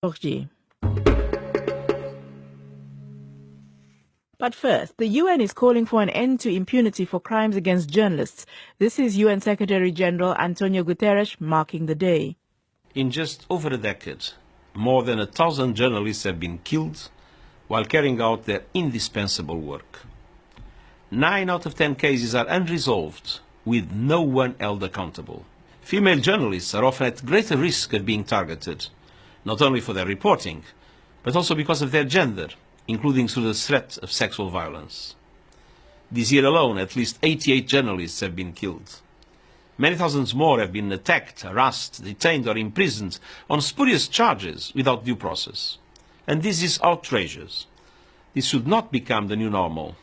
But first, the UN is calling for an end to impunity for crimes against journalists. This is UN Secretary General Antonio Guterres marking the day. In just over a decade, more than 1,000 journalists have been killed while carrying out their indispensable work. 9 out of 10 cases are unresolved, with no one held accountable. Female journalists are often at greater risk of being targeted, not only for their reporting, but also because of their gender, including through the threat of sexual violence. This year alone, at least 88 journalists have been killed. Many thousands more have been attacked, harassed, detained or imprisoned on spurious charges without due process. And this is outrageous. This should not become the new normal.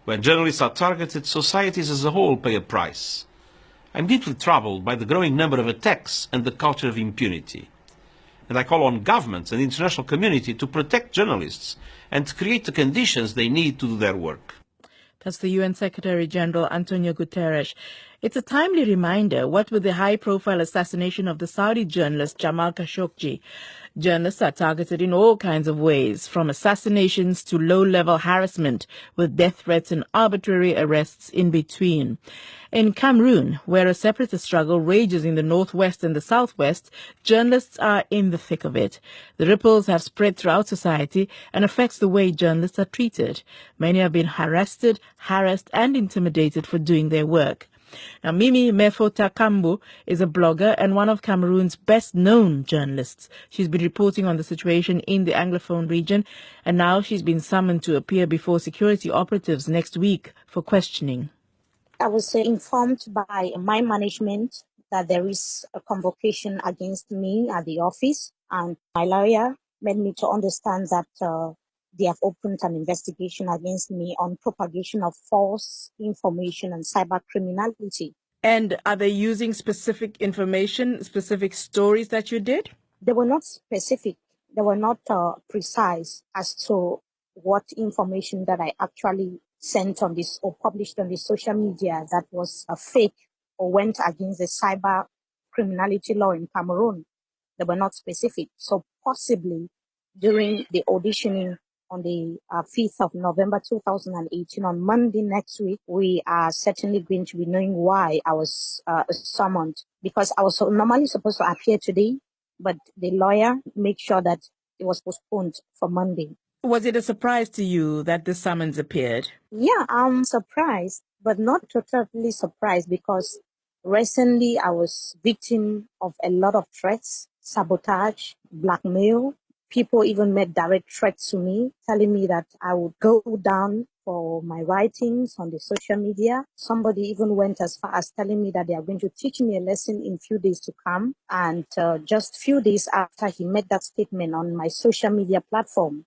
When journalists are targeted, societies as a whole pay a price. I'm deeply troubled by the growing number of attacks and the culture of impunity. And I call on governments and the international community to protect journalists and to create the conditions they need to do their work. That's the UN Secretary General Antonio Guterres. It's a timely reminder, what with the high-profile assassination of the Saudi journalist Jamal Khashoggi. Journalists are targeted in all kinds of ways, from assassinations to low-level harassment, with death threats and arbitrary arrests in between. In Cameroon, where a separatist struggle rages in the northwest and the southwest, journalists are in the thick of it. The ripples have spread throughout society and affects the way journalists are treated. Many have been arrested, harassed and intimidated for doing their work. Now, Mimi Mefo-Takambo is a blogger and one of Cameroon's best-known journalists. She's been reporting on the situation in the Anglophone region, and now she's been summoned to appear before security operatives next week for questioning. I was informed by my management that there is a convocation against me at the office, and my lawyer made me to understand that they have opened an investigation against me on propagation of false information and cyber criminality. And are they using specific information, specific stories that you did? They were not specific. They were not precise as to what information that I actually sent on this or published on the social media that was a fake or went against the cyber criminality law in Cameroon. They were not specific. So possibly during the auditioning on the 5th of November 2018, on Monday next week, we are certainly going to be knowing why I was summoned, because I was normally supposed to appear today, but the lawyer made sure that it was postponed for Monday. Was it a surprise to you that the summons appeared? Yeah, I'm surprised, but not totally surprised, because recently I was victim of a lot of threats, sabotage, blackmail. People even made direct threats to me, telling me that I would go down for my writings on the social media. Somebody even went as far as telling me that they are going to teach me a lesson in few days to come. And just few days after he made that statement on my social media platform,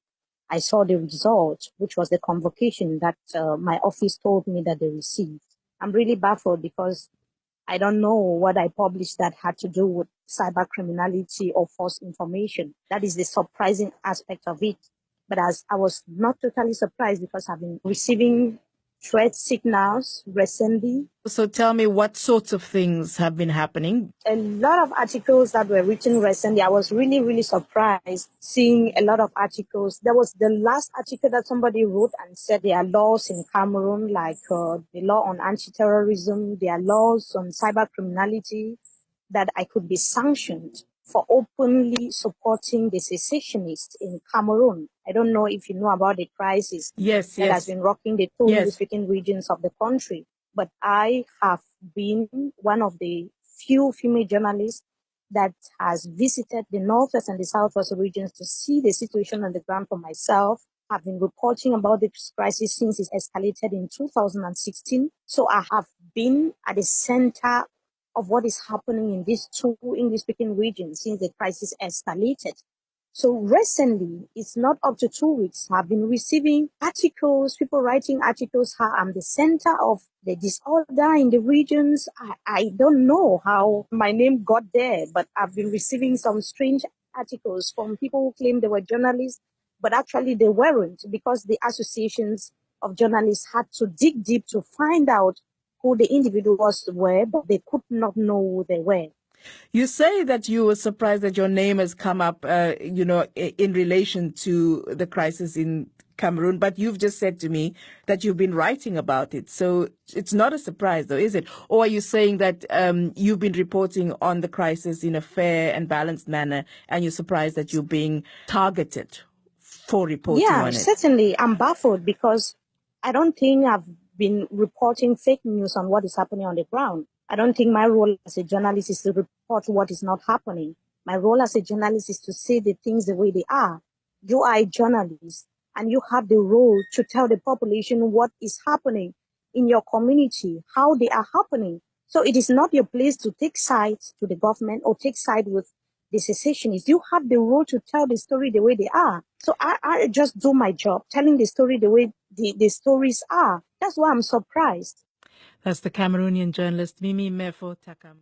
I saw the result, which was the convocation that my office told me that they received. I'm really baffled because I don't know what I published that had to do with cyber criminality or false information. That is the surprising aspect of it. But as I was not totally surprised, because I've been receiving threat signals recently. So tell me, what sorts of things have been happening? A lot of articles that were written recently. I was really, really surprised seeing a lot of articles. There was the last article that somebody wrote and said there are laws in Cameroon, like the law on anti-terrorism, there are laws on cyber criminality, that I could be sanctioned for openly supporting the secessionists in Cameroon. I don't know if you know about the crisis that has been rocking the two English-speaking regions of the country. But I have been one of the few female journalists that has visited the northwest and the southwest regions to see the situation on the ground for myself. I've been reporting about this crisis since it escalated in 2016. So I have been at the center of what is happening in these two English-speaking regions since the crisis escalated. So recently, it's not up to 2 weeks, I've been receiving articles, people writing articles how I'm the center of the disorder in the regions. I don't know how my name got there, but I've been receiving some strange articles from people who claim they were journalists, but actually they weren't, because the associations of journalists had to dig deep to find out who the individuals were, but they could not know who they were. You say that you were surprised that your name has come up, in relation to the crisis in Cameroon, but you've just said to me that you've been writing about it. So it's not a surprise, though, is it? Or are you saying that you've been reporting on the crisis in a fair and balanced manner, and you're surprised that you're being targeted for reporting Yeah, on it? certainly. I'm baffled because I don't think I've been reporting fake news on what is happening on the ground. I don't think my role as a journalist is to report what is not happening. My role as a journalist is to say the things the way they are. You are a journalist and you have the role to tell the population what is happening in your community, how they are happening. So it is not your place to take sides to the government or take side with the secessionists. You have the role to tell the story the way they are. So I just do my job, telling the story the way the stories are. That's why I'm surprised. That's the Cameroonian journalist Mimi Mefo Takam.